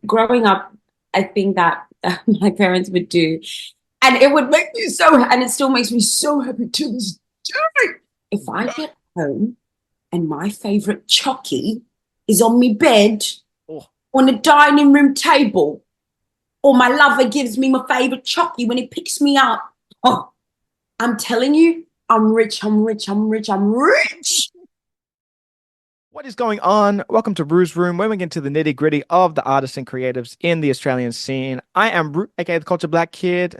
growing up, I think that my parents would do, and it would make me so, and it still makes me so happy to this day. If I get home and my favorite chocky is on my bed, Oh, on the dining room table, or my lover gives me my favorite chocky when he picks me up. Oh, I'm telling you, I'm rich, I'm rich, I'm rich, I'm rich. what is going on? Welcome to Rue's Room, where we get into the nitty-gritty of the artists and creatives in the Australian scene. I am Rue, aka the Culture Black Kid,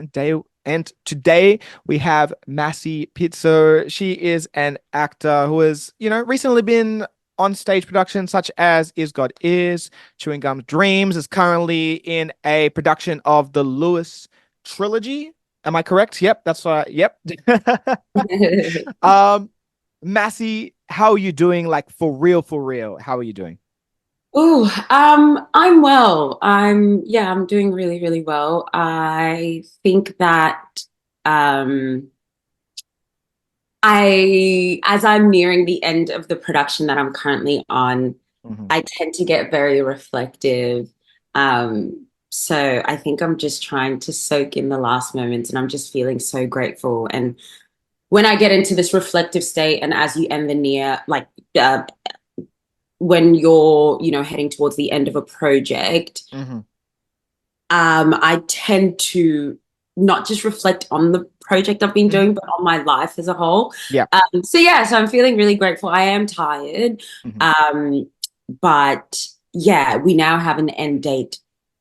and today we have Masego Pitso. She is an actor who has, recently been on stage productions such as Is God Is, Chewing Gum Dreams, is currently in a production of the Lewis trilogy. Am I correct? Yep, that's right. Yep. Um, Massey, how are you doing? Like for real, for real. How are you doing? Oh, I'm well. I'm doing really, really well. I think that um as I'm nearing the end of the production that I'm currently on, Mhm. I tend to get very reflective. So I think I'm just trying to soak in the last moments and I'm just feeling so grateful. And when I get into this reflective state and as you end the near, uh, when you're, heading towards the end of a project, Mhm. I tend to not just reflect on the project I've been Mhm. doing, but on my life as a whole. Yeah. So I'm feeling really grateful. I am tired. Mhm. Um, but yeah, we now have an end date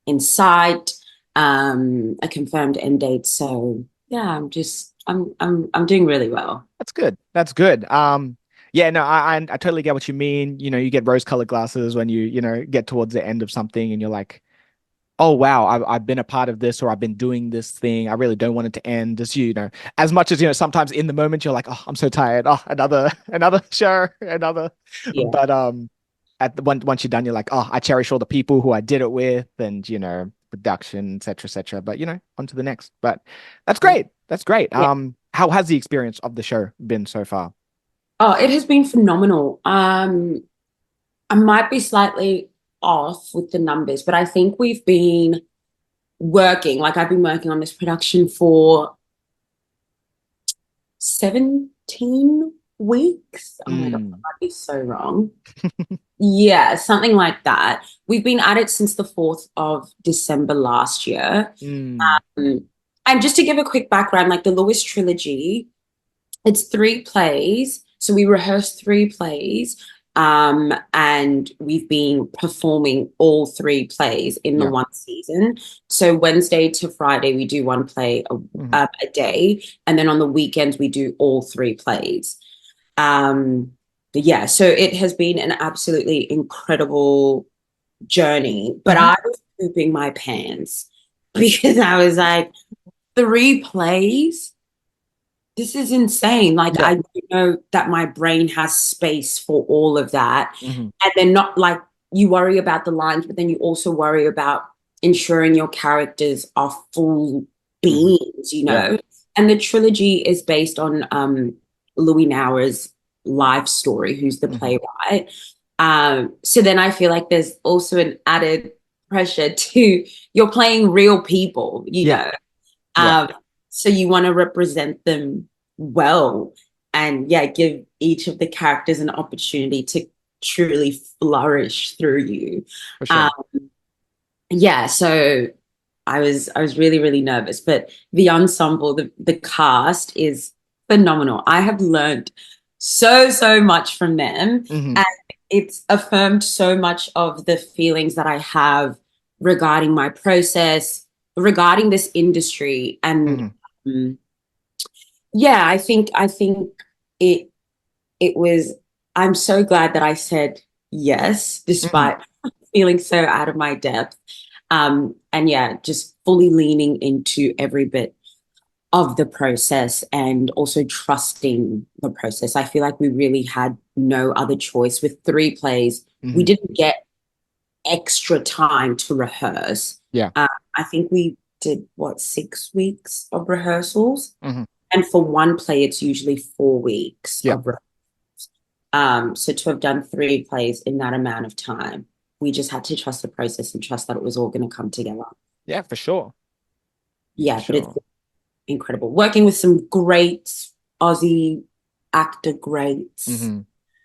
in sight, a confirmed end date. So yeah, I'm doing really well. That's good. That's good. Yeah, no, I totally get what you mean. You get rose-colored glasses when you get towards the end of something and you're like, oh wow, I've been a part of this or I've been doing this thing. I really don't want it to end. Just as much as sometimes in the moment you're like, oh, I'm so tired. Oh, another another show, another. Yeah. But once you're done, you're like, oh, I cherish all the people who I did it with, and production, etc., etc. But on to the next. But that's great. That's great. Yeah. How has the experience of the show been so far? Oh, it has been phenomenal. I might be slightly off with the numbers, but I think we've been I've been working on this production for 17 weeks. Oh my God, Mm. I'd be so wrong. Yeah, something like that. We've been at it since the 4th of December last year. Mm. Um, and just to give a quick background, like the Lewis trilogy, it's three plays. So we rehearsed three plays. And we've been performing all three plays in the Yeah. one season. So Wednesday to Friday, we do one play Mhm. a day. And then on the weekends, we do all three plays. Um, but yeah, so it has been an absolutely incredible journey. But Mhm. I was pooping my pants because I was like, three plays? This is insane. Like, Yeah. I know that my brain has space for all of that. Mhm. And then not like you worry about the lines, but then you also worry about ensuring your characters are full Mhm. beings, Yeah. And the trilogy is based on Louis Nauer's life story, who's the Mhm. playwright. So then I feel like there's also an added pressure to you're playing real people. Yeah. Yeah. Um, so you want to represent them well and yeah, give each of the characters an opportunity to truly flourish through you. For Um, sure. yeah, so I was really, really nervous, but the ensemble, the cast is phenomenal. I have learned so, so much from them. Mhm. And it's affirmed so much of the feelings that I have regarding my process, regarding this industry. And Mhm. um, yeah, I think it it was I'm so glad that I said yes, Mhm. despite feeling so out of my depth. And yeah, just fully leaning into every bit of the process and also trusting the process. I feel like we really had no other choice. With three plays, we Mhm. didn't get extra time to rehearse. Yeah. Uh, I think we did what, 6 weeks of rehearsals, Mhm. and for one play, it's usually 4 weeks Yeah. of rehearsals. So to have done three plays in that amount of time. we just had to trust the process and trust that it was all going to come together. Yeah, for sure. For Yeah, but it's sure. incredible. Working with some great Aussie actor greats, Hmm.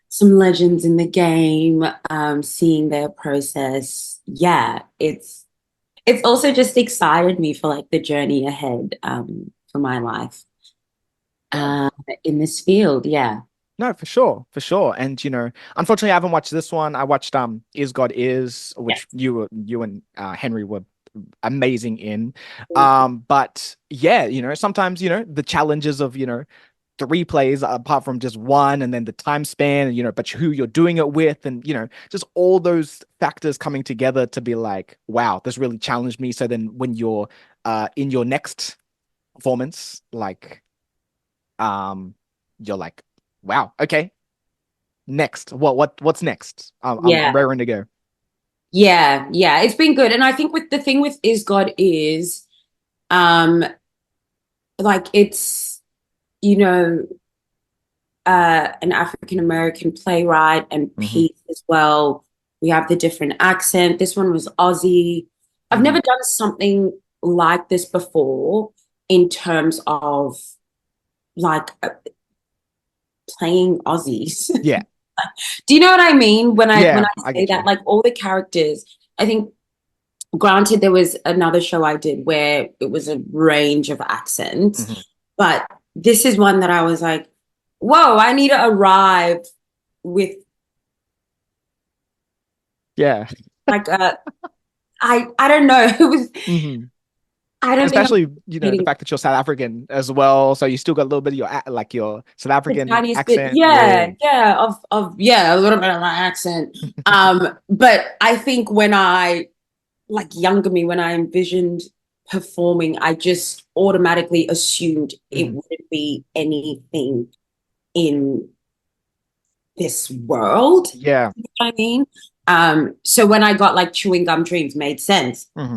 some legends in the game, seeing their process. Yeah, it's also just excited me for like the journey ahead for my life Yeah. uh, in this field. Yeah. No, for sure, for sure. And unfortunately, I haven't watched this one. I watched Is God Is, which Yes. you and Henry were amazing in. But yeah, sometimes the challenges of the replays apart from just one, and then the time span, and but who you're doing it with, and just all those factors coming together to be like, wow, this really challenged me. So then when you're in your next performance, like um you're like, wow, okay, next, what's next? I'm Yeah. raring to go. Yeah. Yeah. It's been good. And I think with the thing with Is God Is, um, like it's, you know, an African American playwright and Hmm. piece as well. We have the different accent. This one was Aussie. I've Hmm. never done something like this before in terms of like playing Aussies. Yeah. Do you know what I mean when I Yeah, I say get that? you. Like all the characters, I think granted there was another show I did where it was a range of accents, Hmm. but this is one that I was like, whoa, I need to arrive with Yeah. like a I don't know. It was Hmm. I don't think I'm Especially, the getting fact that you're South African as well, so you still got a little bit of like your South the African tiniest bit. accent. Yeah, Yeah. yeah, of yeah, a little bit of my accent. But I think when I like younger me, when I envisioned performing, I just automatically assumed it Hmm. wouldn't be anything in this world. Yeah. You know what I mean? So when I got like chewing gum dreams made sense. Hmm.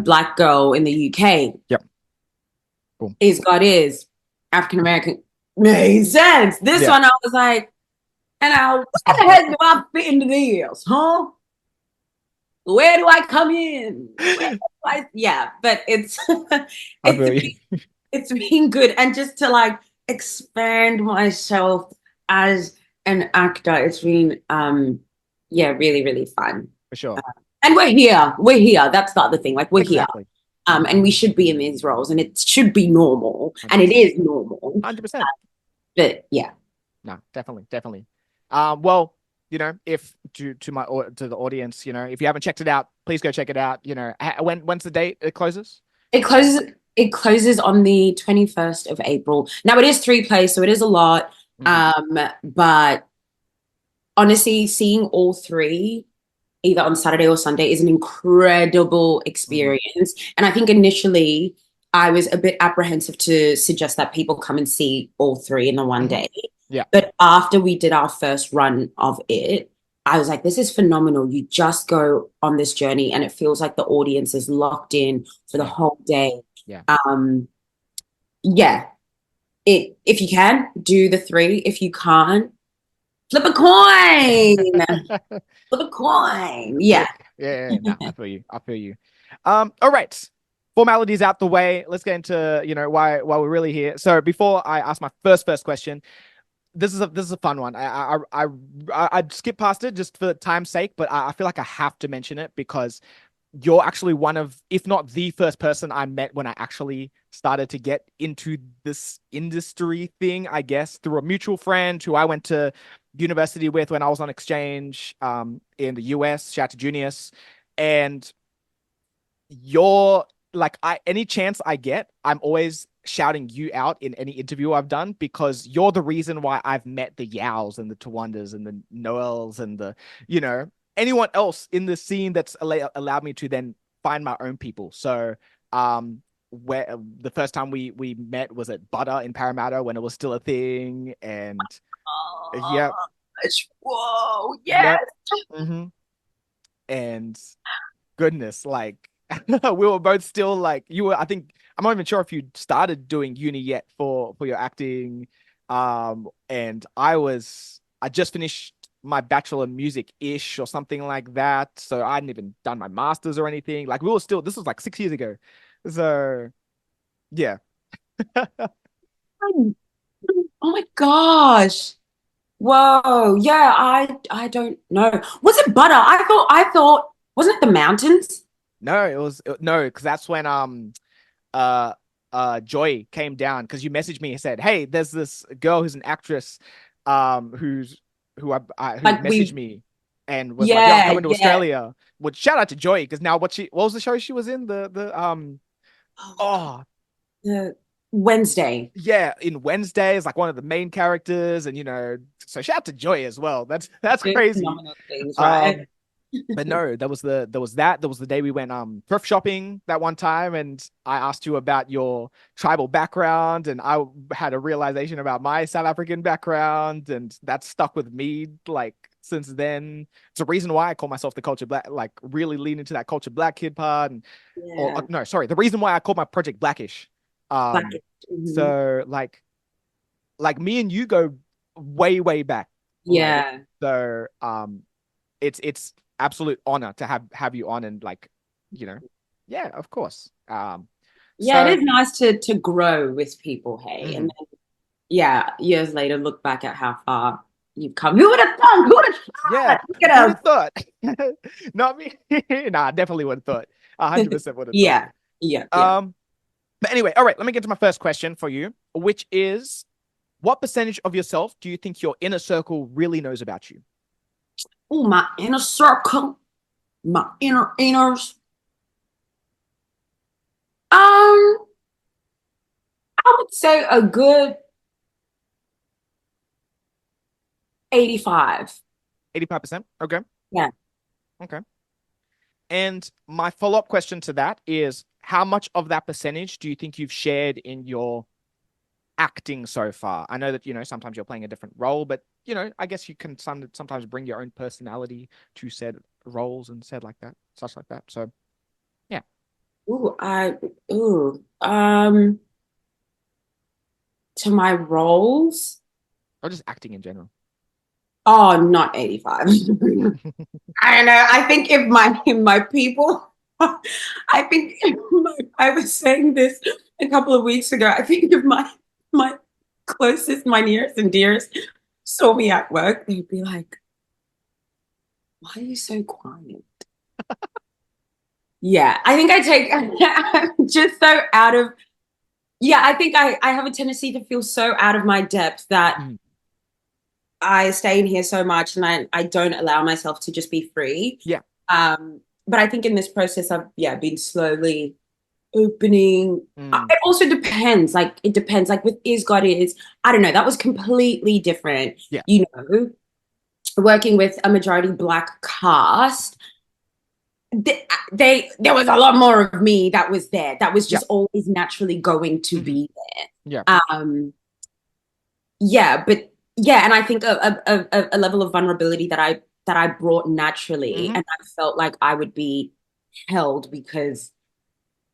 Black girl in the UK Yep. Cool. is God is African American made sense. This Yeah. one I was like, and where the heck do I fit into this, huh? Where do I come in? Yeah, but it's I it's feel you. it's been good, and just to like expand myself as an actor, it's been yeah, really, really fun. For sure. And we're here. That's the other thing. Like we're here. Exactly. And we should be in these roles, and it should be normal, and it 100%. is normal. 100%. But yeah, No, definitely, definitely. Well, if to the audience, if you haven't checked it out, please go check it out. When's the date it closes? it closes. It closes on the 21st of April. Now it is 3 plays, so it is a lot. Hmm. But honestly, seeing all three either on Saturday or Sunday is an incredible Hmm. experience. And I think initially I was a bit apprehensive to suggest that people come and see all three in the one Hmm. day. Yeah. But after we did our first run of it, I was like, this is phenomenal. You just go on this journey and it feels like the audience is locked in for the Yeah. whole day. Yeah. Um, yeah, if you can, do the three. If you can't, flip a coin. Flip a coin. Yeah. Look, yeah, no, I feel you. I feel you. All right. Formalities out the way. Let's get into, why we're really here. So before I ask my first question, this is a fun one. I'd skip past it just for time's sake, but I feel like I have to mention it because you're actually one of, if not the first person I met when I actually started to get into this industry thing, I guess, through a mutual friend who I went to university with when I was on exchange in the US. Shout out to Junius. And you're like, any chance I get, I'm always shouting you out in any interview I've done because you're the reason why I've met the Yaos and the Tawandas and the Noels and the, anyone else in the scene that's allowed me to then find my own people. So, where the first time we met was at Butter in Parramatta when it was still a thing, and Oh, yep, whoa, yes. yep, hmm and goodness, like we were both still like you were. I think I'm not even sure if you started doing uni yet for your acting, and I just finished my bachelor music-ish or something like that. So I hadn't even done my master's or anything. Like we were still, this was like 6 years ago. So yeah. Oh my gosh. Whoa. Yeah, I don't know. Was it butter? I thought wasn't it the mountains? No, no, because that's when uh Joy came down because you messaged me and said, "Hey, there's this girl who's an actress, who's who Like messaged we me and was like, 'Yo, I'm yeah, coming to yeah. Australia.'" Which shout out to Joy because now what was the show she was in? Oh, Oh the Wednesday. yeah, in Wednesday is like one of the main characters, and so shout out to Joy as well. That's Doing crazy. phenomenal things, right? Um, but no, there was the day we went thrift shopping that one time, and I asked you about your tribal background, and I had a realization about my South African background, and that stuck with me like since then. It's a reason why I call myself the culture black, like really lean into that culture black kid part, and or Yeah. no, sorry, the reason why I call my project Blackish. Black. Um, Mhm. so like me and you go way way back, like Yeah. so it's absolute honor to have you on and like you know yeah, of course. Yeah, it So is nice to grow with people, hey. And mhm. then yeah, years later look back at how far you've come. Who would have thought? Who would have Yeah, thought? Look at who would us. have thought? Not me. Nah, definitely would have thought. 100% would have thought. Yeah. Yeah. Yeah. um but anyway, all right, let me get to my first question for you, which is, what percentage of yourself do you think your inner circle really knows about you? Oh, my inner circle, my inners. I would say a good 85. 85%. Okay. Yeah. Okay. And my follow-up question to that is, how much of that percentage do you think you've shared in your acting so far? I know that, sometimes you're playing a different role, but, I guess you can sometimes bring your own personality to said roles and said like that, such like that. So, yeah, Ooh, ooh, to my roles. or just acting in general. Oh, not 85. I don't know. I think if my people, I think I was saying this a couple of weeks ago. I think if my closest, my nearest and dearest saw me at work, they'd be like, "Why are you so quiet?" Yeah, I think I take I'm just so out of. Yeah, I think I have a tendency to feel so out of my depth that Mhm. I stay in here so much and I don't allow myself to just be free. Yeah. But I think in this process, I've been slowly opening. Mm. It also depends. Like it depends. Like with Is God Is, I don't know. That was completely different. Yeah. You know, working with a majority Black cast, there was a lot more of me that was there. That was Yeah. just always naturally going to Hmm. be Yeah. there. Yeah, but yeah, and I think a level of vulnerability that I brought naturally, Hmm. and I felt like I would be held because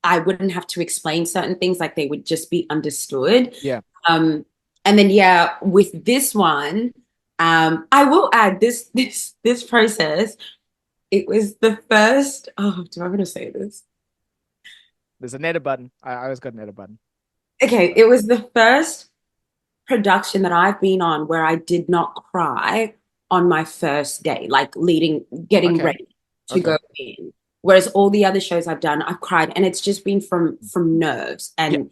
I wouldn't have to explain certain things, like they would just be understood. Yeah. Um, and then yeah, with this one, I will add this process. It was the first. Oh, do I want to say this? There's an edit button. I always got an edit button. Okay, it was the first production that I've been on where I did not cry on my first day, like getting Okay. ready to Okay. go in. Whereas all the other shows I've done, I've cried, and it's just been from nerves. Yeah. And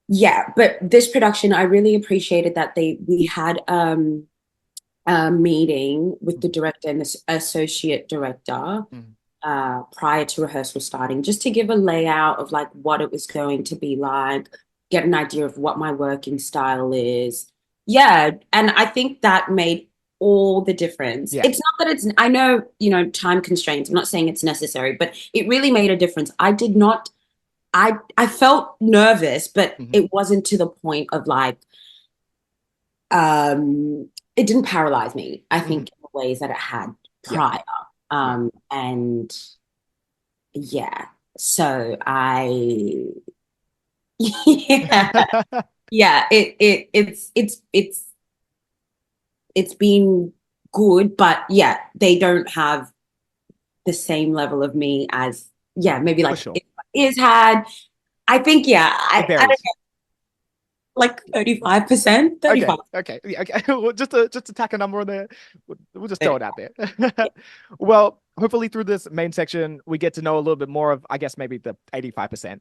yeah, but this production, I really appreciated that we had a meeting with the director and the associate director Mhm. prior to rehearsal starting, just to give a layout of like what it was going to be like, get an idea of what my working style is. Yeah. And I think that made all the difference. Yeah. It's not that I know, time constraints. I'm not saying it's necessary, but it really made a difference. I did not, I felt nervous, but Hmm. it wasn't to the point of like, it didn't paralyze me, I Hmm. think, in the ways that it had Yeah. prior. Yeah. And yeah. So I yeah, yeah, it's been good, but yeah, they don't have the same level of me as, yeah, maybe For like sure. if is had. I think, yeah, It I don't varies. know, like 35%, Okay, 35. okay, yeah, okay. Well, just to tack a number on there, we'll just throw it out there. Well, hopefully through this main section, we get to know a little bit more of, I guess, maybe the 85%.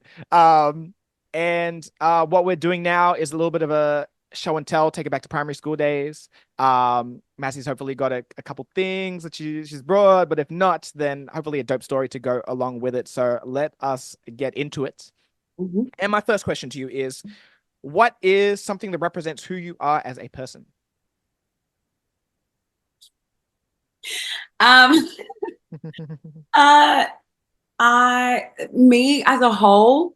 And what we're doing now is a little bit of a show and tell, take it back to primary school days. Massey's hopefully got a couple things that she's brought, but if not, then hopefully a dope story to go along with it. So let us get into it. Mhm. And my first question to you is, what is something that represents who you are as a person? Um, uh, me as a whole,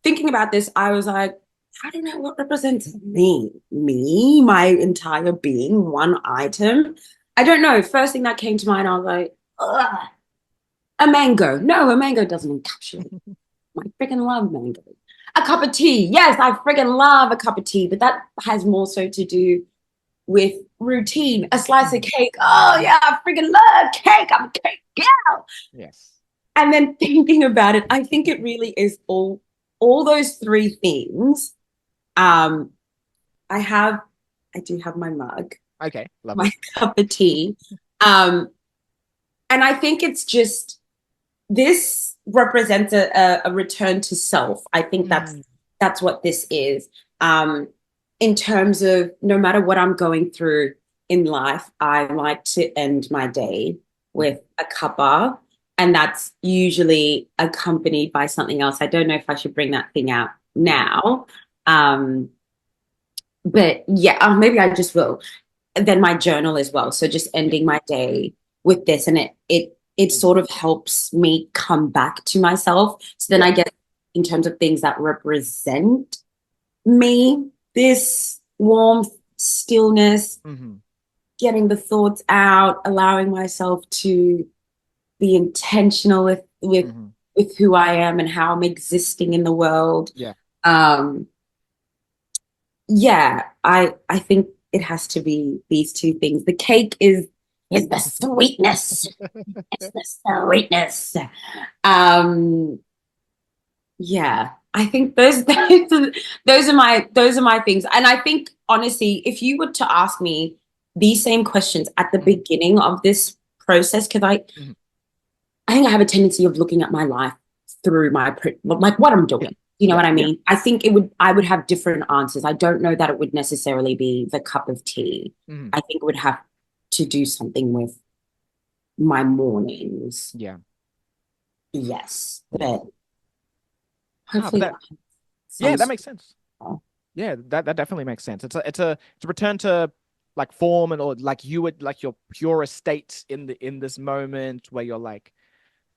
thinking about this, I was like, I don't know what represents me, my entire being, one item. I don't know. First thing that came to mind, I was like, ugh, a mango. No, a mango doesn't encapsulate. I freaking love mango. A cup of tea. Yes, I freaking love a cup of tea, but that has more so to do with routine. A slice of cake. Oh yeah, I freaking love cake. I'm a cake gal. Yes. And then thinking about it, I think it really is all those three things. Um, I have, I do have my mug, Okay, my lovely. cup of tea. Um, and I think it's just this represents a return to self. I think Mm, that's what this is. Um, in terms of no matter what I'm going through in life, I like to end my day with a cuppa, and that's usually accompanied by something else. I don't know if I should bring that thing out now. Um, but yeah, maybe I just will. Then my journal as well. So just yeah. ending my day with this, and it sort of helps me come back to myself. So then Yeah. I get in terms of things that represent me, this warmth, stillness, Hmm. getting the thoughts out, allowing myself to be intentional Hmm. with who I am and how I'm existing in the world. Yeah. Um, yeah, I think it has to be these two things. The cake is the sweetness. It's the sweetness. Um, yeah, I think those are my things. And I think honestly, if you were to ask me these same questions at the Hmm. beginning of this process, because Hmm. I think I have a tendency of looking at my life through like what I'm Yeah. doing. You know Yeah. what I mean? I think I would have different answers. I don't know that it would necessarily be the cup of tea. Hmm. I think it would have to do something with my mornings. Yeah. Yes, Yeah. but Ah, but hopefully that that, makes yeah, some that sort makes sense. of, Yeah, that definitely makes sense. It's a return to like form and or like you would like your purest state in this moment where you're like,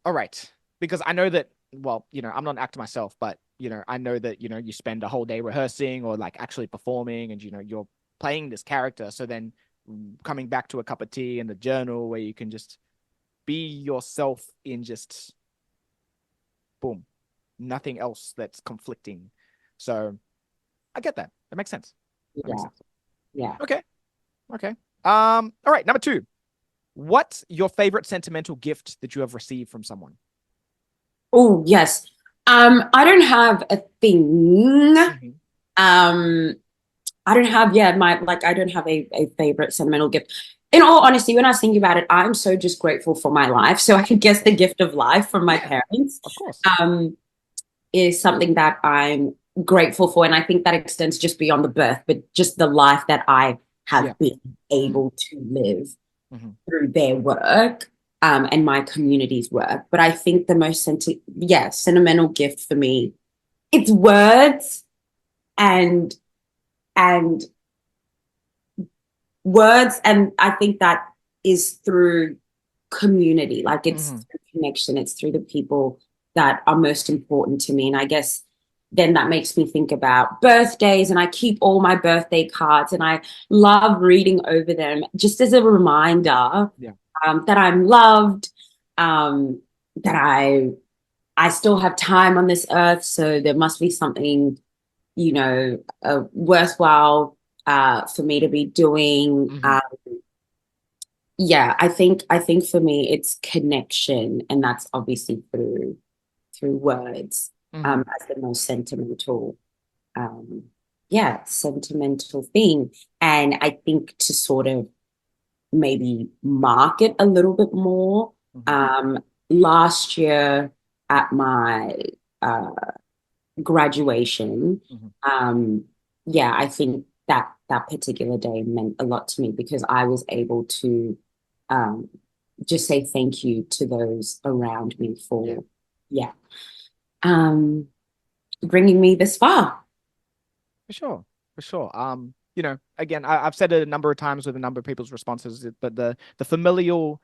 all right, because I know that, well, I'm not an actor myself, but I know that, you spend a whole day rehearsing or like actually performing and you're playing this character. So then coming back to a cup of tea and the journal where you can just be yourself in just boom, nothing else that's conflicting. So I get that. That makes sense. That makes yeah, sense. yeah. Okay. Okay. All right, number two. What's your favorite sentimental gift that you have received from someone? Oh, yes. I don't have a thing. Mhm. I don't have, yeah, I don't have a favorite sentimental gift. In all honesty, when I was thinking about it, I'm so just grateful for my life. So I could guess the gift of life from my Yeah, parents of course. um, is something that I'm grateful for. And I think that extends just beyond the birth, but just the life that I Yeah. have been Mm. able to live Mhm. through their work and my community's work. But I think the most sentimental gift for me, it's words and and words, and I think that is through community. Like it's Mhm. through connection, it's through the people that are most important to me. And I guess then that makes me think about birthdays, and I keep all my birthday cards and I love reading over them just as a reminder Yeah. that I'm loved, that I still have time on this earth, so there must be something, worthwhile for me to be doing. Mhm. yeah, I think for me it's connection, and that's obviously through words, Hmm. as the most sentimental, um, yeah, sentimental thing. And I think to sort of maybe market a little bit more. Hmm. Um, Last year at my uh, graduation, Hmm. um, yeah, I think that particular day meant a lot to me because I was able to um, just say thank you to those around me Yeah, for, yeah, um, bringing me this far. for sure. For sure. Again, I've said it a number of times with a number of people's responses, but the familial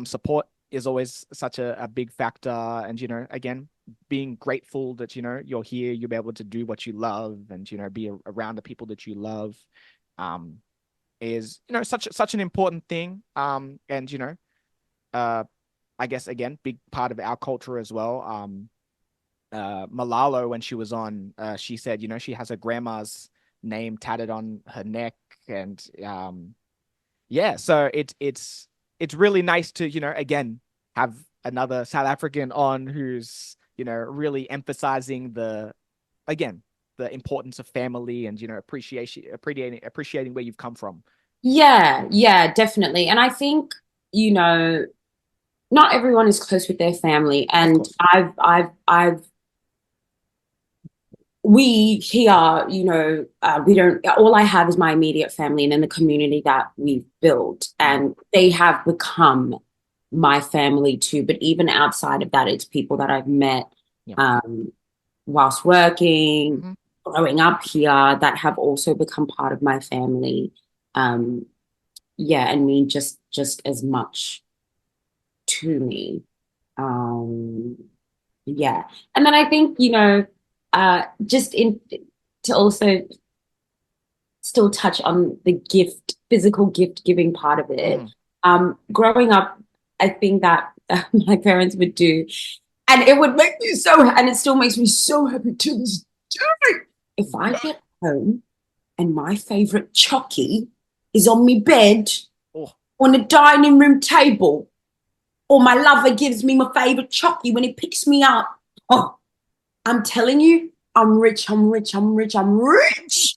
support is always such a big factor. And, again, being grateful that, you're here, you'll be able to do what you love and, be around the people that you love, um, is, such an important thing. And, uh, I guess again, big part of our culture as well. Malalo, when she was on, she said, she has her grandma's name tatted on her neck, and yeah, so it's really nice to, again, have another South African on who's, really emphasizing again, the importance of family and, appreciating where you've come from. Yeah, yeah, definitely. And I think, you know, not everyone is close with their family, Of and course. we here, we don't, all I have is my immediate family and then the community that we've built, Hmm. and they have become my family too. But even outside of that, it's people that I've met Yeah. um, whilst working, Hmm. growing up here, that have also become part of my family. Um, yeah, and mean just as much to me. Um, yeah. And then I think, just in to also still touch on the gift, physical gift giving part of it. Hmm. Growing up, I think that my parents would do, and it would make me so, and it still makes me so happy to this day. If I get home and my favorite chocky is on my bed Oh, on the dining room table, or my lover gives me my favorite chocky when he picks me up. Oh, I'm telling you, I'm rich, I'm rich, I'm rich, I'm rich.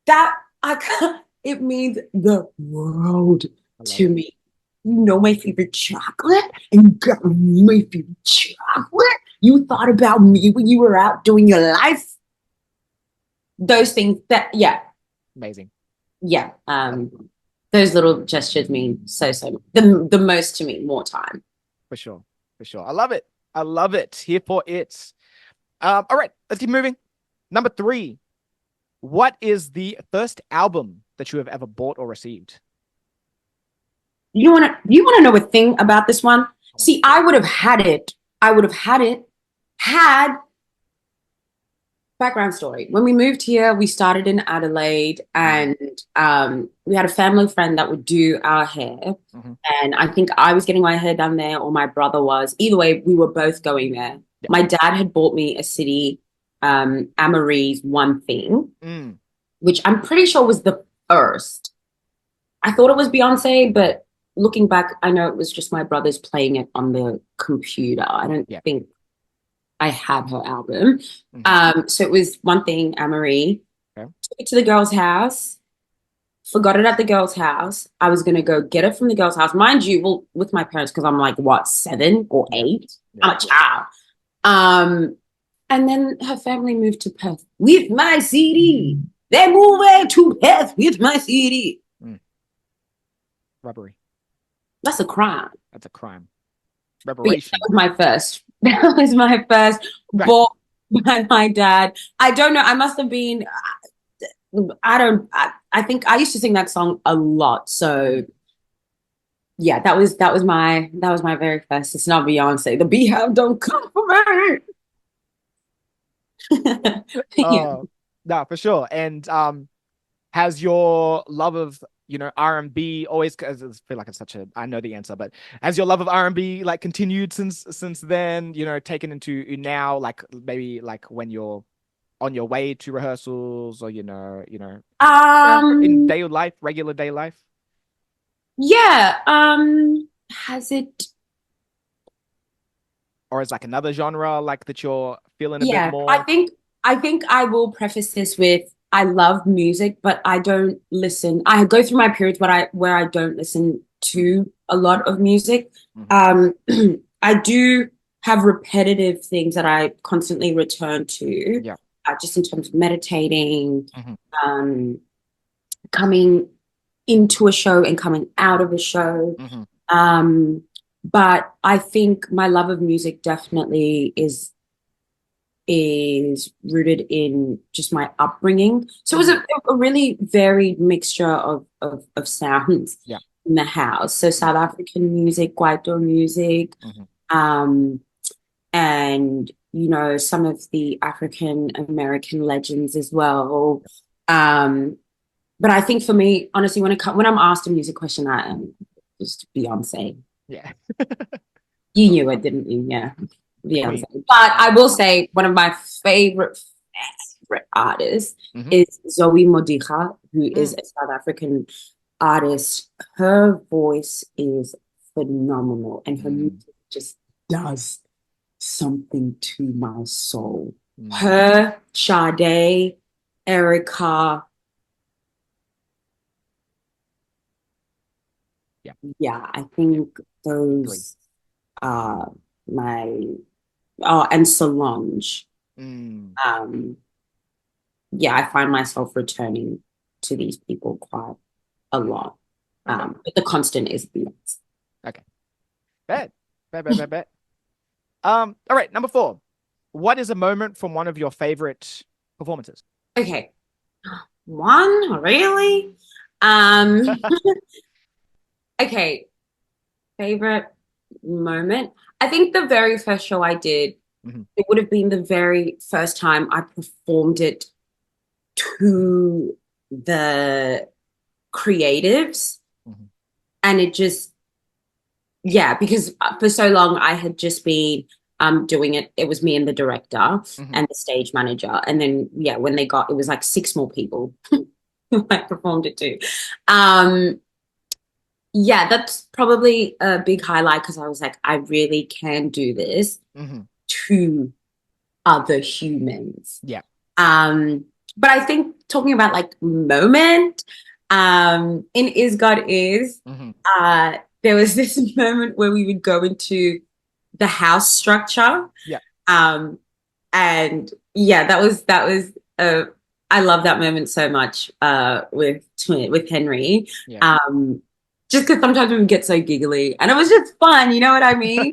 That I can't, it means the world I love to it. me. You know my favorite chocolate, and you got me my favorite chocolate. You thought about me when you were out doing your life. Those things that, yeah, Amazing. yeah. I love it. Those little gestures mean so the most to me, more time. For sure. For sure. I love it. I love it. Here for it. All right, let's keep moving. Number three. What is the first album that you have ever bought or received? You want to know a thing about this one? I want See, to hear. I would have had it had background story. When we moved here, we started in Adelaide, Mm, and we had a family friend that would do our hair. hmm. And I think I was getting my hair done there, or my brother was. Either way, we were both going there. Yeah. My dad had bought me a city, Amarie's One Thing, Mm, which I'm pretty sure was the first. I thought it was Beyonce, but looking back, I know it was just my brother's playing it on the computer. I don't yeah. think I had her album. Hmm. So it was One Thing, Amarie. Okay. Took it to the girl's house, forgot it at the girl's house. I was gonna go get it from the girl's house, mind you. Well, with my parents because I'm like what, 7 or 8. Yeah. I'm a child. Um, and then her family moved to Perth with my CD. They moved to Perth with my CD. Mm, robbery. That's a crime. That's a crime. But yeah, that Reparation. was my first. That was my first Right. bought by my dad. I don't know. I must have been. I don't. I think I used to sing that song a lot. So yeah, that was my very first. It's not Beyonce. The Beehive don't come for me. Yeah. Oh, no, for sure. And has your love of, R&B always, because I feel like it's such a, I know the answer, but has your love of R&B like continued since then, taken into now, like maybe like when you're on your way to rehearsals or, in Um. day life, regular day life? Yeah. Has it? Or is like another genre like that you're feeling a bit Yeah, I more? think I think I will preface this with I love music, but I don't listen. I go through my periods where I don't listen to a lot of music. Mhm. Um, I do have repetitive things that I constantly return to, Yeah. just in terms of meditating, Mhm. um, coming into a show and coming out of a show. Mhm. Um, but I think my love of music definitely is rooted in just my upbringing. So it was Mhm. a really varied mixture of sounds Yeah. in the house. So Mhm. South African music, Kwaito music, Mhm. um, and some of the African American legends as well. Um, but I think for me, honestly, when I'm asked a music question, I am just Beyonce. Yeah. You knew it, didn't you? Yeah, The Beyonce. queen. But Yeah. I will say one of my favorite artists Mhm. is Zoe Modiga, who is Mm. a South African artist. Her voice is phenomenal, and her Mm. music just does something to my soul. Mm. Her, Sade, Erica, Yeah. yeah, I Yeah. think Agree. those are my oh, and Solange. Mm. Um, yeah, I find myself returning to these people quite a lot. Okay. But the constant is Beyonce. Okay. Bet. Bet. Bet. Bet. Bet. All right. Number four. What is a moment from one of your favorite performances? Okay, one really. Um, okay, favorite moment. I think the very first show I did, Mhm. it would have been the very first time I performed it to the creatives, Mhm. and it just yeah, because for so long I had just been doing it. It was me and the director Mhm. and the stage manager. And then yeah, when they got it was like six more people who I performed it to. Um yeah, that's probably a big highlight because I was like, I really can do this Mhm. to other humans. Yeah. But I think talking about like moment, in Is God Is, Mhm. there was this moment where we would go into the house structure. Yeah. Um, and yeah, that was I love that moment so much with Henry. Yeah. Um, just because sometimes we would get so giggly and it was just fun, you know what I mean?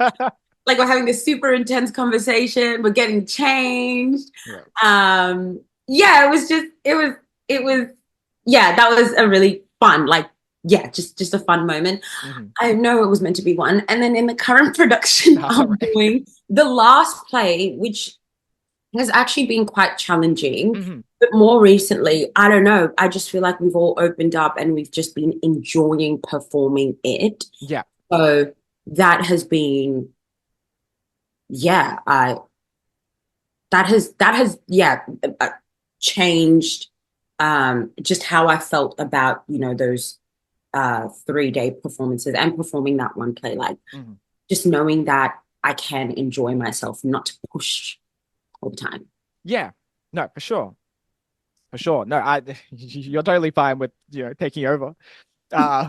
Like we're having this super intense conversation, we're getting changed. Yeah. Yeah, it was yeah, that was a really fun, like yeah, just a fun moment. Mhm. I know it was meant to be one. And then in the current production All I'm right. doing, the last play, which has actually been quite challenging, Mhm. but more recently, I don't know, I just feel like we've all opened up and we've just been enjoying performing it. Yeah. So that has been, yeah, I that has yeah changed just how I felt about those 3-day performances and performing that one play, like Mhm. just knowing that I can enjoy myself, not to push all the time. Yeah. No, for sure. For sure. No, I you're totally fine with, taking over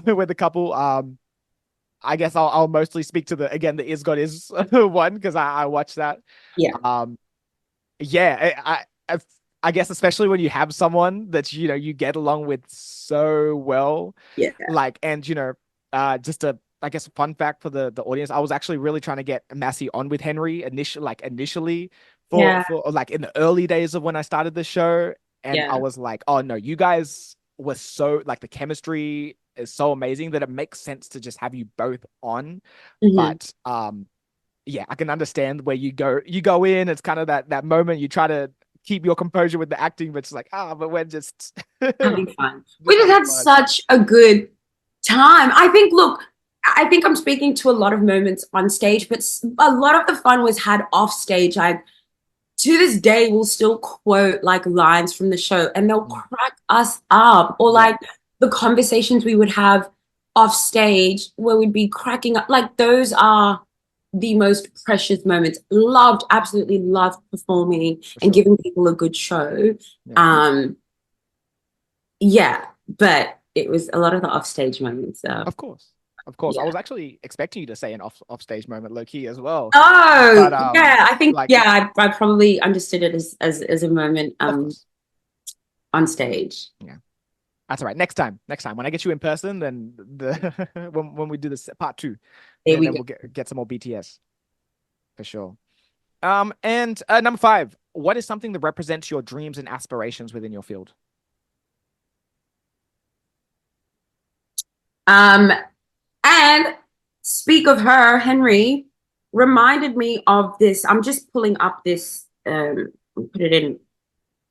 with a couple. I guess I'll mostly speak to the again the Is God Is one because I watched that. Yeah, Um yeah, I guess especially when you have someone that you get along with so well, yeah, like, and just a I guess a fun fact for the audience. I was actually really trying to get Massey on with Henry initially for yeah, like in the early days of when I started the show, and I yeah. was like, oh no, you guys were so like the chemistry is so amazing that it makes sense to just have you both on. Hmm. But yeah, I can understand where you go in. It's kind of that moment you try to keep your composure with the acting, but it's like, but we're just Having fun. We just just having had fun. such a good time. I think, look, I think I'm speaking to a lot of moments on stage, but a lot of the fun was had off stage. Like to this day, we'll still quote like lines from the show and they'll Mm. crack us up, or Yeah. like the conversations we would have off stage where we'd be cracking up. Like those are the most precious moments. Loved, absolutely loved performing For and sure. giving people a good show. Yeah. Um, yeah, but it was a lot of the offstage moments. Of course. Of course. I Yeah. was actually expecting you to say an off stage moment, low key as well. Oh, But yeah. I think like I probably understood it as a moment of course. on stage. Yeah. That's all right. Next time. Next time. When I get you in person, then when we do this part two, There we then go. we'll get some more BTS for sure. And number five, what is something that represents your dreams and aspirations within your field? Um, and speak of her, Henry reminded me of this. I'm just pulling up this. Put it in.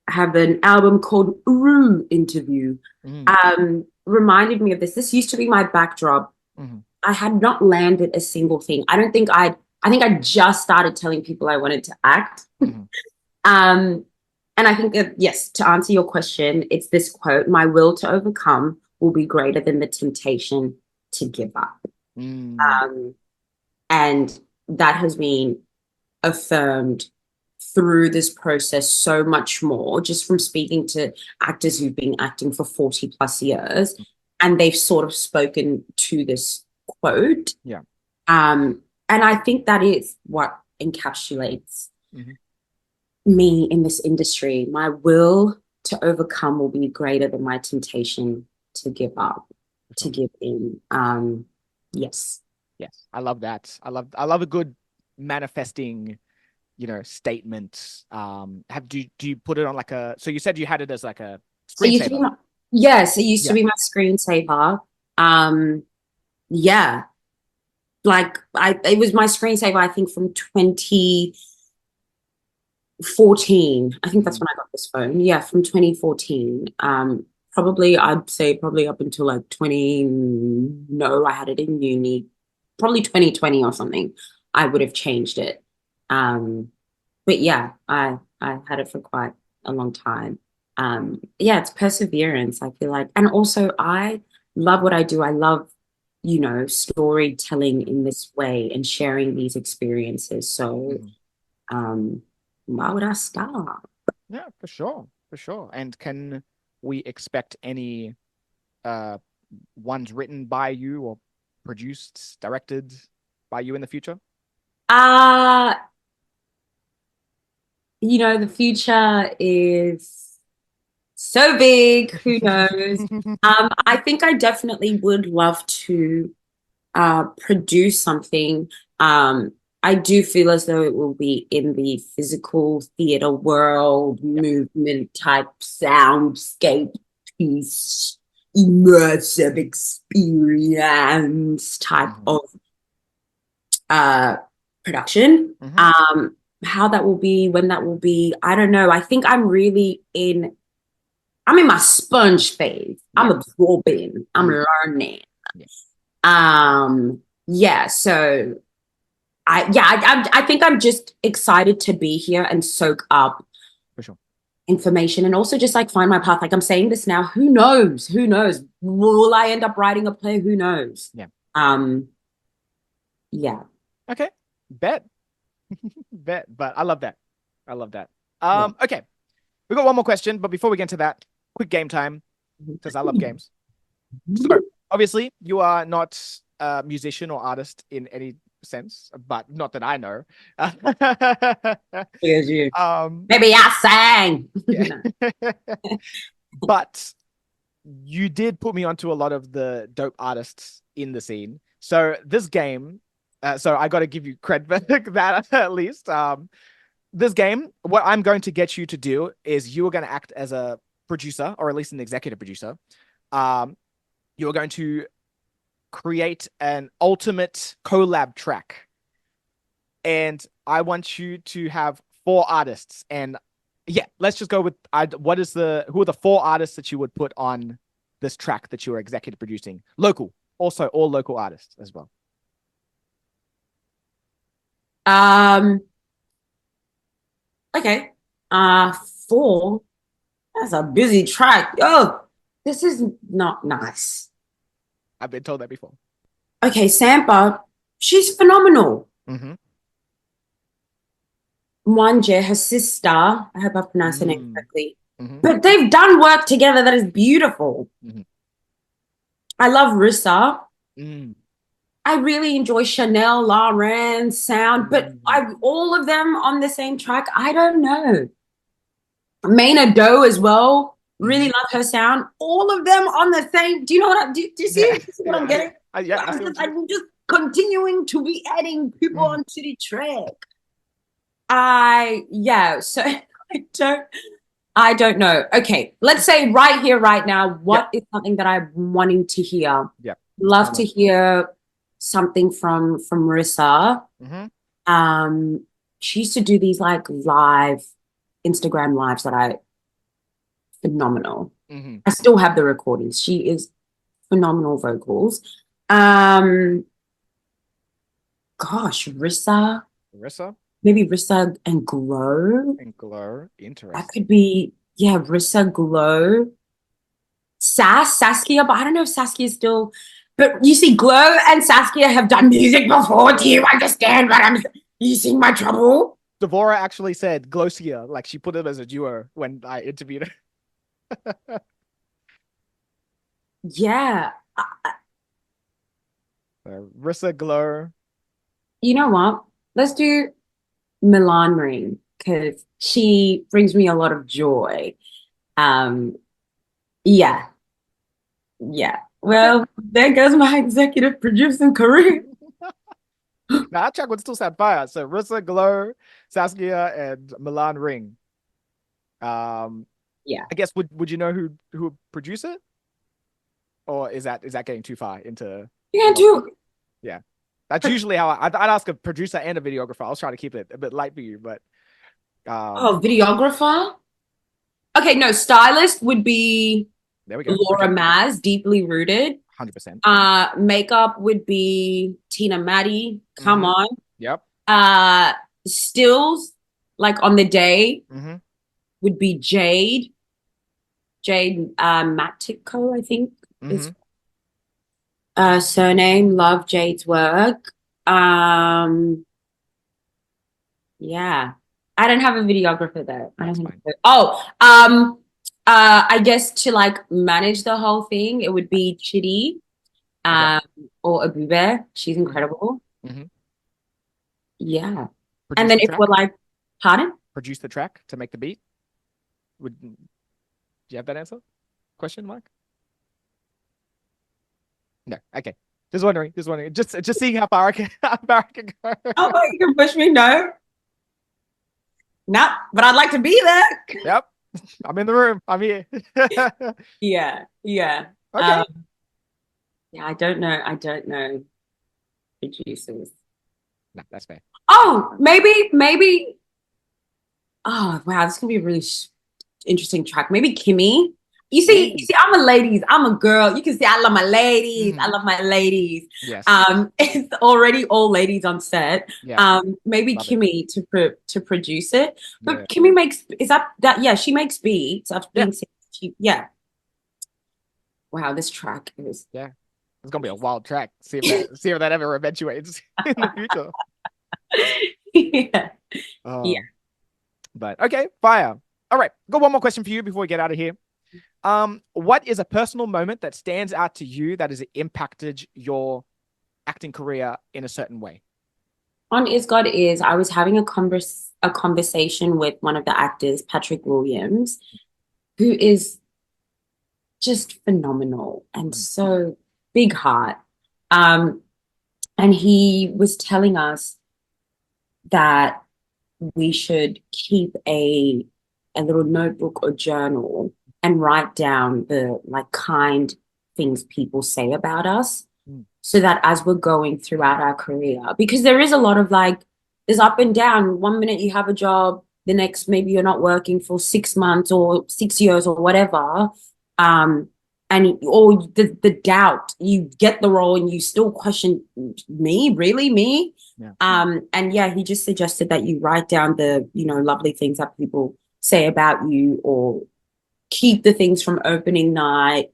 I have an album called Uru Interview. Mm, Reminded me of this. This used to be my backdrop. mm, I had not landed a single thing. I don't think I'd. I think I just started telling people I wanted to act. mm, Um, and I think that, yes, to answer your question, it's this quote: "My will to overcome will be greater than the temptation to give up." mm. Um, and that has been affirmed through this process so much more, just from speaking to actors who've been acting for 40 plus years, and they've sort of spoken to this quote. Yeah. And I think that is what encapsulates Hmm. me in this industry. My will to overcome will be greater than my temptation to give up, For to sure. give in. Yes. Yes. I love that. I love a good manifesting, statement. Do you put it on like a, so you said you had it as like a It used to be screensaver? my, yes, it used to Yeah. be my screensaver. Um, yeah, like it was my screensaver, I think from 2014. I think that's Mm, when I got this phone. Yeah, from 2014. Probably I'd say probably up until like 20, no, I had it in uni, probably 2020 or something. I would have changed it. Um, but yeah, I had it for quite a long time. Yeah, it's perseverance, I feel like. And also I love what I do. I love, storytelling in this way and sharing these experiences. So mhm. um, why would I stop? Yeah, for sure. For sure. And can we expect any uh ones written by you or produced, directed by you in the future? Uh, the future is so big, who knows? I think I definitely would love to produce something. I do feel as though it will be in the physical theater world, Yeah. movement type soundscape piece, immersive experience type Hmm. of uh, production. Hmm. How that will be, when that will be, I don't know. I think I'm in my sponge phase. Yeah. I'm absorbing, I'm Mm. learning. Yeah, Yeah, so I think I'm just excited to be here and soak up for sure. information and also just like find my path. Like I'm saying this now, who knows? Who knows? Will I end up writing a play? Who knows? Yeah. Um, yeah. Okay. Bet. Bet. But I love that. I love that. Yeah. Okay. We got one more question, but before we get into that, quick game time, because I love games. So obviously you are not a musician or artist in any sense, but not that I know. Here's you. um, Maybe I sang. yeah. No. But you did put me onto a lot of the dope artists in the scene. So this game, so I got to give you credit for that at least. This game, what I'm going to get you to do is you are going to act as a producer, or at least an executive producer. Um, you are going to create an ultimate collab track, and I want you to have four artists. And yeah, let's just go with who are the four artists that you would put on this track that you are executive producing? Local, also all local artists as well. Um, okay. Uh, four. That's a busy track. Oh, this is not nice. I've been told that before. Okay, Sampa, she's phenomenal. Mm-hmm. Mwanje, her sister, I hope I pronounced her name Mm. correctly, Mm-hmm. but they've done work together that is beautiful. Mm-hmm. I love Rissa. Mm. I really enjoy Chanel, Lauren, Sound, but Mm. I all of them on the same track. I don't know. Maina Doe as well. Really Mm-hmm. love her sound. All of them on the same. Do you know what? Do you Yeah. see what Yeah. I'm getting? Yeah. I see what you mean. I'm just continuing to be adding people Mm. onto the track. Yeah. So I don't know. Okay, let's say right here, right now, Yep. what is something that I'm wanting to hear? Yep. Love Tell me. to hear something from Marissa. Mm-hmm. Um, she used to do these like live Instagram lives that I phenomenal. Mm-hmm. I still have the recordings. She is phenomenal vocals. Um, Gosh, Rissa, Marissa maybe Rissa and Glow. and Glow. That Interesting. could be, yeah, Rissa, Glow. Saskia, but I don't know if Saskia is still. But you see, Glow and Saskia have done music before. Do you Yeah. understand what I'm? You see my trouble? Devora actually said Glosia, like she put them as a duo when I interviewed her. Yeah. Rissa Glow. You know what? Let's do Milan Ring because she brings me a lot of joy. Um, yeah, yeah. Okay. Well, there goes my executive producing career. Now that track would still sound fire. So Rissa Glow, Saskia, and Milan Ring. Um, Yeah. I guess would you know who would produce it? Or is that getting too far into You the can world? do. Yeah. That's usually how I'd ask a producer and a videographer. I was trying to keep it a bit light for you, but Oh, videographer. Okay, no, stylist would be there we go. Laura Okay. Maz, deeply rooted. 100%. Makeup would be Tina Maddie. Come Mm-hmm. on. Yep. Uh, Stills, like on the day, Mm-hmm. would be Jade. Jade Matico, I think Mm-hmm. is surname. Love Jade's work. Yeah. I don't have a videographer though. I don't That's think fine. so. Oh, I guess to like manage the whole thing, it would be Chitty, Okay. um, or Abube. She's Mm-hmm. incredible. Mm-hmm. Yeah. And Produce then the if we're track. like, pardon? Produce the track to make the beat. Do you have that answer? Question mark? No. Okay. Just wondering. Just wondering. Just seeing how far I can go. Oh, you can push me? No. No, but I'd like to be there. Yep. I'm in the room. I'm here. Yeah, yeah. Okay. Yeah, I don't know producers. No, that's fair. Oh, maybe. Oh, wow, this could be a really interesting track. Maybe Kimmy. Ooh. I'm a ladies. I'm a girl. You can see I love my ladies. I Hmm. love my ladies. Yes. It's already all ladies on set. Yeah. Maybe Love it. Kimmy to produce it. Yeah. But Kimmy makes is that yeah, she makes beats. I've Yeah. been seeing yeah. Wow, this track is Yeah. It's gonna be a wild track. See if that ever eventuates in the future. yeah. Yeah. Um, but okay, fire. All right, got one more question for you before we get out of here. What is a personal moment that stands out to you that has impacted your acting career in a certain way? On Is God Is, I was having a conversation with one of the actors, Patrick Williams, who is just phenomenal and Mm, so big heart. Um, and he was telling us that we should keep a little notebook or journal and write down the like kind things people say about us mm, so that as we're going throughout our career, because there is a lot of like, there's up and down. One minute you have a job, the next maybe you're not working for 6 months or 6 years or whatever. Um, and or the doubt, you get the role and you still question me, really me. yeah. And yeah, he just suggested that you write down the, lovely things that people say about you or keep the things from opening night.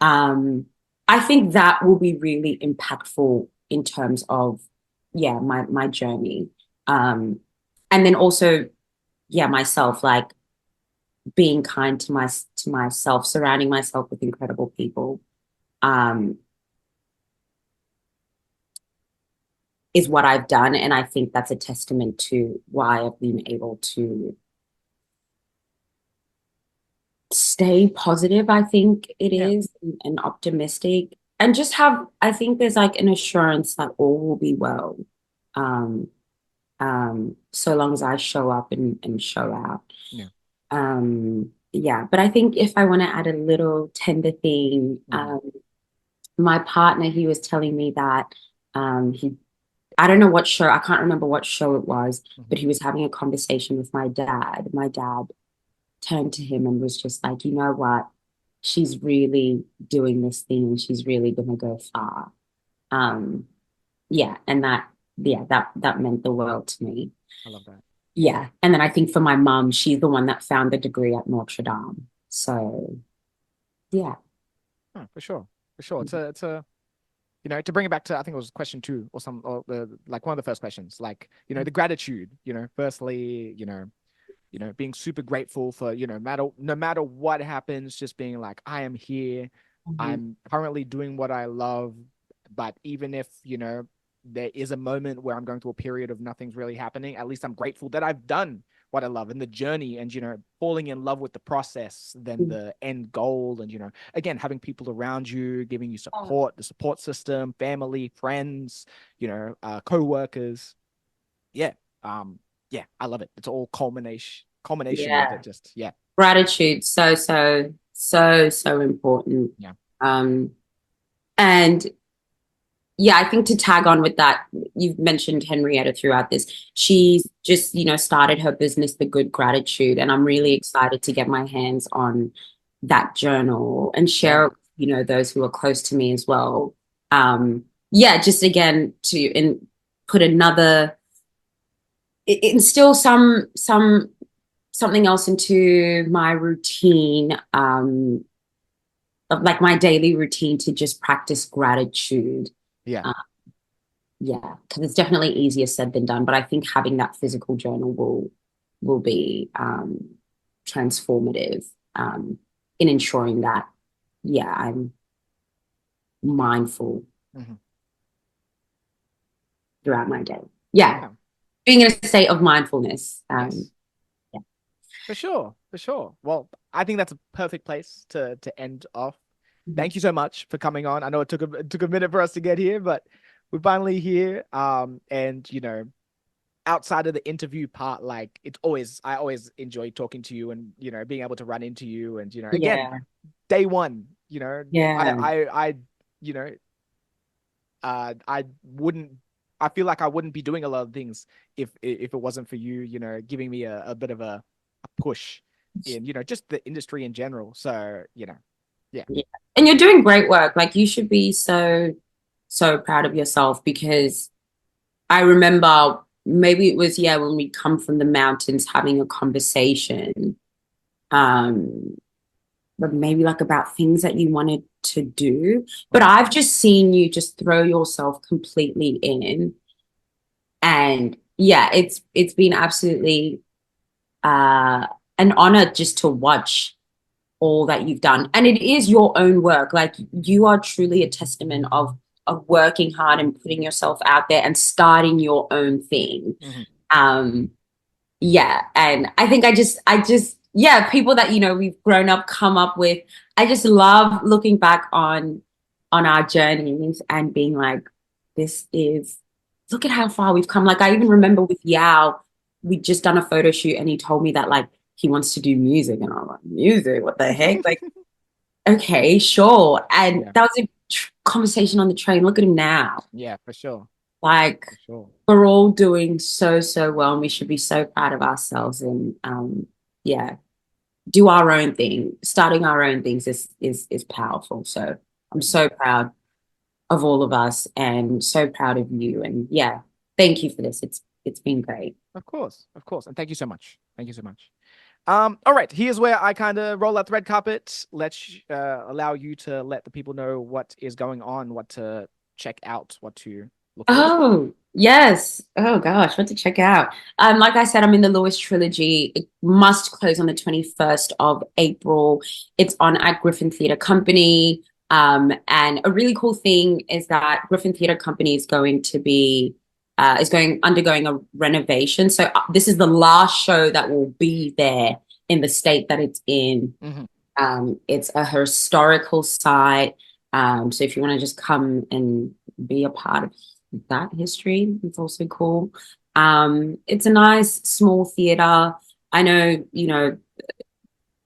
Um, I think that will be really impactful in terms of, yeah, my journey. Um, and then also, yeah, myself, like being kind to myself, surrounding myself with incredible people, um, is what I've done. And I think that's a testament to why I've been able to stay positive, I think it Yeah. is, and optimistic. And just have, I think there's like an assurance that all will be well. Um, so long as I show up and show out. Yeah. Yeah, but I think if I want to add a little tender thing, Hmm. my partner, he was telling me that he, I don't know what show, I can't remember what show it was, Hmm. but he was having a conversation with my dad. My dad turned to him and was just like, you know what? She's really doing this thing and she's really gonna go far. Um, yeah, and that meant the world to me. I love that. Yeah. And then I think for my mum, she's the one that found the degree at Notre Dame. So yeah. Oh, for sure. For sure. It's a to bring it back to, I think it was question two or some, or the, like one of the first questions, like, the gratitude, firstly, being super grateful for, no matter what happens, just being like, I am here. Mhm. I'm currently doing what I love. But even if, there is a moment where I'm going through a period of nothing's really happening, at least I'm grateful that I've done what I love in the journey, and, falling in love with the process than the end goal. And, again, having people around you, giving you support, the support system, family, friends, co-workers. Yeah. Yeah, I love it. It's all culmination of Yeah. it. Just, yeah. Gratitude. So important. Yeah. Um, and yeah, I think to tag on with that, you've mentioned Henrietta throughout this. She's just, started her business, The Good Gratitude, and I'm really excited to get my hands on that journal and Yeah. share, those who are close to me as well. Yeah, just again to put another, instill something else into my routine, of like my daily routine to just practice gratitude. Yeah. Um, yeah, because it's definitely easier said than done. But I think having that physical journal will be transformative, in ensuring that, yeah, I'm mindful Hmm. throughout my day. Yeah, Yeah. being in a state of mindfulness. Yes. Yeah. For sure. For sure. Well, I think that's a perfect place to end off. Mhm. Thank you so much for coming on. I know it took a minute for us to get here, but we're finally here. And outside of the interview part, like, I always enjoy talking to you, and being able to run into you, and again, Yeah. day one, Yeah. I you know I wouldn't, I feel like I wouldn't be doing a lot of things if it wasn't for you, giving me a bit of a push in, just the industry in general. So, yeah. Yeah. And you're doing great work. Like you should be so proud of yourself because I remember maybe it was, yeah, when we come from the mountains having a conversation, um, but maybe like about things that you wanted to do. But Mhm. I've just seen you just throw yourself completely in. And yeah, it's been absolutely uh an honor just to watch all that you've done. And it is your own work. Like you are truly a testament of working hard and putting yourself out there and starting your own thing. Mhm. Um, yeah, and I think I just yeah, people that we've grown up come up with. I just love looking back on our journeys and being like, this is look at how far we've come. Like I even remember with Yao, we'd just done a photo shoot and he told me that like he wants to do music and I'm like, music, what the heck? Like, okay, sure. And Yeah. that was a conversation on the train. Look at him now. Yeah, for sure. Like For sure. we're all doing so well and we should be so proud of ourselves and yeah, do our own thing. Starting our own things is powerful. So I'm Couldn't agree so more. proud of all of us and so proud of you. And yeah, thank you for this. It's been great. Of course. Of course. And thank you so much. Thank you so much. All right. Here's where I kind of roll out the red carpet. Let's allow you to let the people know what is going on, what to check out, what to look forward to. Oh, yes. Oh gosh, what to check out. Like I said, I'm in the Lewis trilogy. It must close on the 21st of April. It's on at Griffin Theatre Company. And a really cool thing is that Griffin Theatre Company is going to be is going undergoing a renovation. So this is the last show that will be there in the state that it's in. Hmm. It's a historical site. So if you want to just come and be a part of that history, it's also cool. It's a nice small theater. I know,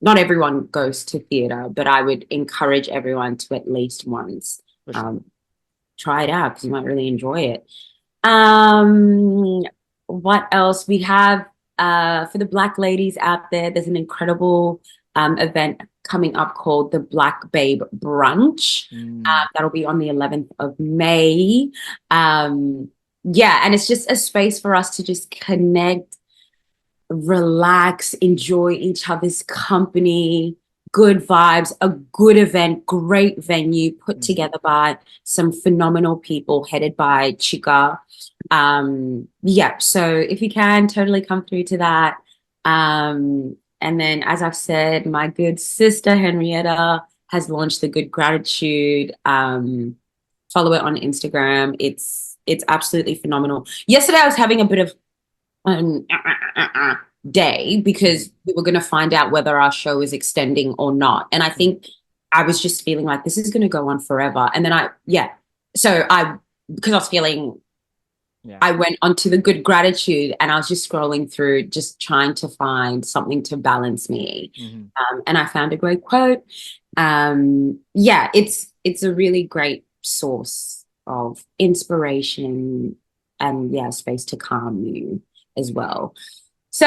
not everyone goes to theater, but I would encourage everyone to at least once For sure. um, try it out because you might really enjoy it. Um, what else? We have for the Black ladies out there, there's an incredible event coming up called the Black Babe Brunch. Mm. That'll be on the 11th of May. Yeah, and it's just a space for us to just connect, relax, enjoy each other's company, good vibes, a good event, great venue put Mhm. together by some phenomenal people headed by Chika. Yeah, so if you can, totally come through to that. And then, as I've said, my good sister Henrietta has launched the Good Gratitude. Follow it on Instagram. It's absolutely phenomenal. Yesterday, I was having a bit of an day because we were going to find out whether our show is extending or not. And I Mhm. think I was just feeling like this is going to go on forever. And then because I was feeling, Yeah. I went onto the Good Gratitude and I was just scrolling through, just trying to find something to balance me. Hmm. And I found a great quote. Yeah, it's a really great source of inspiration and yeah, space to calm you as well. So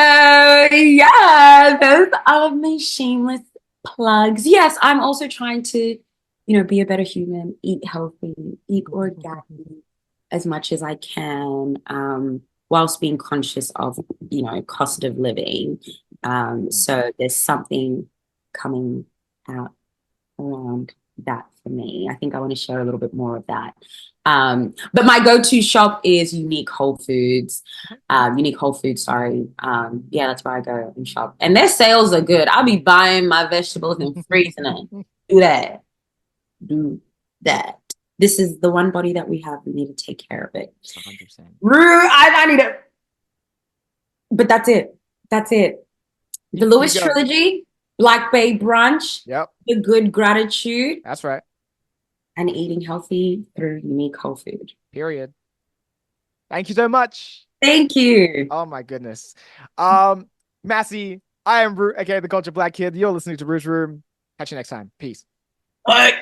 yeah, those are my shameless plugs. Yes, I'm also trying to, be a better human, eat healthy, eat organic as much as I can, whilst being conscious of, cost of living. So there's something coming out around that for me. I think I want to share a little bit more of that. But my go-to shop is Unique Whole Foods. Unique Whole Foods, sorry. Yeah, that's where I go and shop. And their sales are good. I'll be buying my vegetables and freezing it. Do that. Do that. This is the one body that we have. We need to take care of it. 100%. I need it. But that's it. That's it. The You Lewis go. trilogy, Black Bay Brunch, Yep. The Good Gratitude, That's right. and eating healthy through unique whole food. Period. Thank you so much. Thank you. Oh my goodness. Massey, I am Root, aka the Culture Black Kid. You're listening to Root's Room. Catch you next time. Peace. Bye.